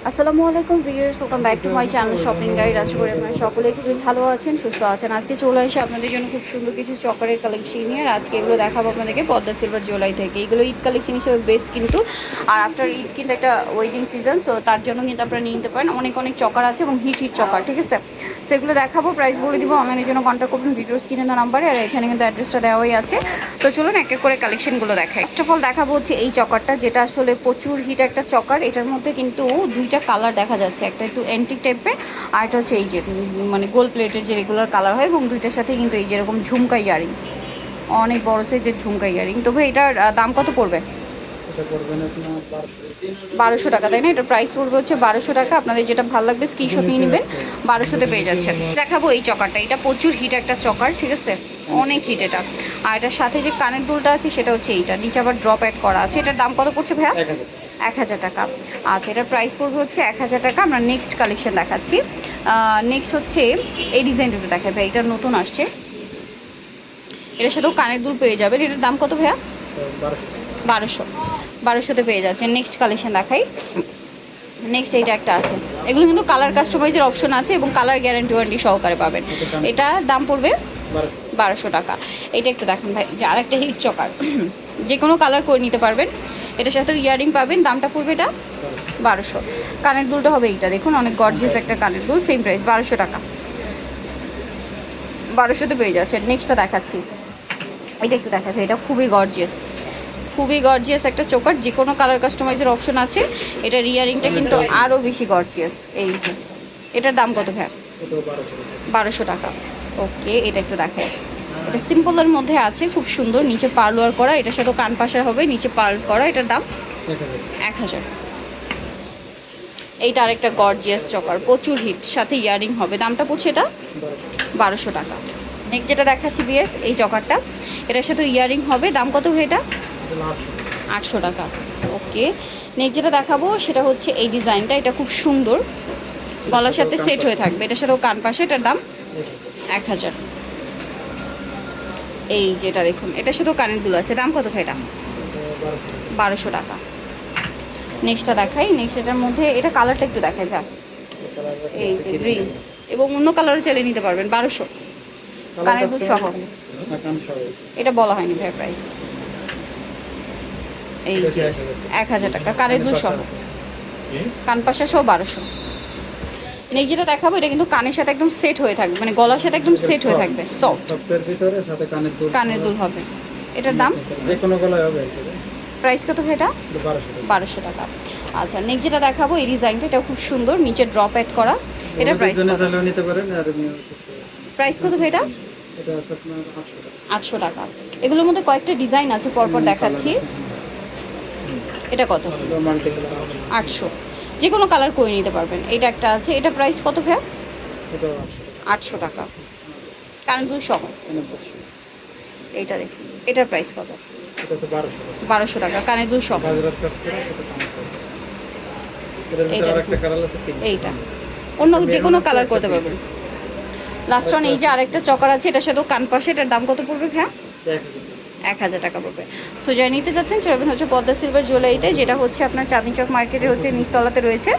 আসসালামু আলাইকুম viewers, welcome back to my channel shopping guide. আশা করি আপনারা সকলেই খুবই ভালো আছেন, সুস্থ আছেন। আজকে চলে এসে আপনাদের জন্য খুব সুন্দর কিছু চকারের কালেকশন নিয়ে। আর আজকে এগুলো দেখাবো আপনাদেরকে পদ্মা সিলভার জুয়েলারি থেকে। এগুলো ঈদ কালেকশন হিসেবে বেস্ট কিন্তু। আর আফটার ঈদ কিন্তু একটা ওয়েডিং সিজন, সো তার জন্য কিন্তু আপনারা নিয়ে নিতে পারেন। অনেক অনেক চকার আছে এবং হিট চকার, ঠিক আছে। সেগুলো দেখাবো, প্রাইস বলে দিব। অনলাইনের জন্য কন্ট্যাক্ট করবেন ভিডিও স্ক্রিনে দেওয়া নাম্বারে। আর এখানে কিন্তু অ্যাড্রেসটা দেওয়াই আছে। তো চলুন এক এক করে কালেকশনগুলো দেখাই। ফার্স্ট অফ অল দেখাবো হচ্ছে এই চকারটা, যেটা আসলে প্রচুর হিট একটা চকার। এটার মধ্যে কিন্তু দুইটা কালার দেখা যাচ্ছে, একটা একটু অ্যান্টিক টাইপের, আর এটা হচ্ছে এই যে মানে গোল্ড প্লেটের যে রেগুলার কালার হয়। এবং দুইটার সাথে কিন্তু এই যেরকম ঝুমকা ইয়ারিং, অনেক বড় সাইজের ঝুমকা ইয়ারিং। তবে এটার দাম কত পড়বে? 1200 টাকা, তাই না? এটা প্রাইস পড়বে হচ্ছে 1200 টাকা। আপনাদের যেটা ভালো লাগবে স্ক্রিনশট নিয়ে নেবেন, 1200-তে পেয়ে যাচ্ছেন। দেখাবো এই চকারটা, এটা প্রচুর হিট একটা চকার, ঠিক আছে, অনেক হিট এটা। আর এটার সাথে যে কানের দুলটা আছে সেটা হচ্ছে এইটা, নিচে আবার ড্রপ অ্যাড করা আছে। এটার দাম কত পড়ছে ভাইয়া? 1000 টাকা। আচ্ছা, এটার প্রাইস পড়বে হচ্ছে 1000 টাকা। আমরা নেক্সট কালেকশন দেখাচ্ছি। নেক্সট হচ্ছে এই ডিজাইনটা দেখাই ভাই, এটা নতুন আসছে। এটার সাথেও কানের দুল পেয়ে যাবেন। এটার দাম কত ভাইয়া? 1200-তে পেয়ে যাচ্ছেন। নেক্সট কালেকশন দেখাই। নেক্সট এইটা একটা আছে। এগুলো কিন্তু কালার কাস্টমাইজের অপশন আছে এবং কালার গ্যারান্টি ওয়ারেন্টি সহকারে পাবেন। এটা দাম পড়বে 1200 টাকা। এটা একটু দেখেন ভাই, যে আরেকটা হিট চকার, যে কোনো কালার করে নিতে পারবেন। এটার সাথে ইয়ারিং পাবেন, দামটা পড়বে এটা 1200। কানের দুলটা হবে এইটা, দেখুন অনেক গর্জিয়াস একটা কানের দুল, সেম প্রাইস 1200 টাকা। 1200-তে পেয়ে যাচ্ছে। নেক্সটটা দেখাচ্ছি, এটা একটু দেখাবে। এটা খুবই গর্জিয়াস, খুবই গর্জিয়াস একটা চোকার, যে কোনো কালার কাস্টমাইজের অপশন আছে। এটার ইয়ারিংটা কিন্তু আরও বেশি গর্জিয়াস। এই যে এটার দাম কত ভাই? 1200 টাকা। ওকে, এটা একটু দেখায়। এটা সিম্পলের মধ্যে আছে, খুব সুন্দর, নিচে পার্ল ওয়ার করা। এটার সাথে কান পাশা হবে, নিচে পার্ল করা। এটার দাম 1000। এইটা আরেকটা গর্জিয়াস চকার, প্রচুর হিট, সাথে ইয়ারিং হবে। দামটা পড়ছে এটা 1200 টাকা। নেক্সট যেটা দেখাচ্ছি বিয়ার্স, এই চকারটা, এটার সাথে ইয়ারিং হবে। দাম কত ভাই এটা? 800 টাকা। ওকে, নেক্সট যেটা দেখাবো সেটা হচ্ছে এই ডিজাইনটা। এটা খুব সুন্দর, গলার সাথে সেট হয়ে থাকবে। এটার সাথেও কান পাশে। এটার দাম 1000। এই যেটা দেখুন, এটার সাথেও কানের দুল আছে। দাম কত ভাই এটা? 1200 টাকা। নেক্সটটা দেখাই। নেক্সট এটার মধ্যে, এটা কালারটা একটু দেখাই ভাই। এই যে গ্রিন, এবং অন্য কালারও চালিয়ে নিতে পারবেন। 1200 কানের দুল সহ। এটা বলা হয়নি ভাই প্রাইস। এই 1000 টাকা কানের দুল সহ, কান পাশা সহ 1200। নেক্সট যেটা দেখাবো, এটা কিন্তু কানের সাথে একদম সেট হয়ে থাকবে, মানে গলার সাথে একদম সেট হয়ে থাকবে, সফটের ভিতরে, সাথে কানের দুল হবে। এটার দাম যে কোনো গলায় হবে। প্রাইস কত ভাই এটা? 1200 টাকা। আচ্ছা, নেক্সট যেটা দেখাবো এই ডিজাইনটা, এটা খুব সুন্দর, নিচে ড্রপ অ্যাড করা। এটা প্রাইস নিতে পারেন। আর প্রাইস কত ভাই এটা? এটা আছে আপনার 800 টাকা। এগুলোর মধ্যে কয়েকটা ডিজাইন আছে, পরপর দেখাচ্ছি। এটা কত? 800। যে কোনো কালার করে নিতে পারবেন। এটা একটা আছে, এটা প্রাইস কত ভাইয়া? 800 টাকা কানের দুল সহ। এইটা দেখুন, এটার প্রাইস কত? 1200 টাকা কানের দুল সহ। এইটা অন্য যে কোনো কালার করতে পারবেন। লাস্ট অন এই যে আরেকটা চকার আছে, এটার সাথেও কান পাশে। এটার দাম কত পড়বে ভাইয়া? 1000 টাকা পড়বে। সো যাই নিতে যাচ্ছেন চলবেন হচ্ছে পদ্মা সিলভার জুয়েলারিতে, যেটা হচ্ছে আপনার চাঁদনী চক মার্কেটের হচ্ছে নিচতলাতে রয়েছে।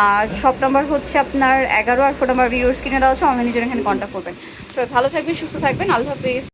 আর শপ নাম্বার হচ্ছে আপনার 11, আর ফোন নাম্বার ভিডিওর স্ক্রিনে দেওয়া আছে। অনলাইনের জন্য এখানে কন্ট্যাক্ট করবেন। সবাই ভালো থাকবেন, সুস্থ থাকবেন, আল্লাহ হাফেজ।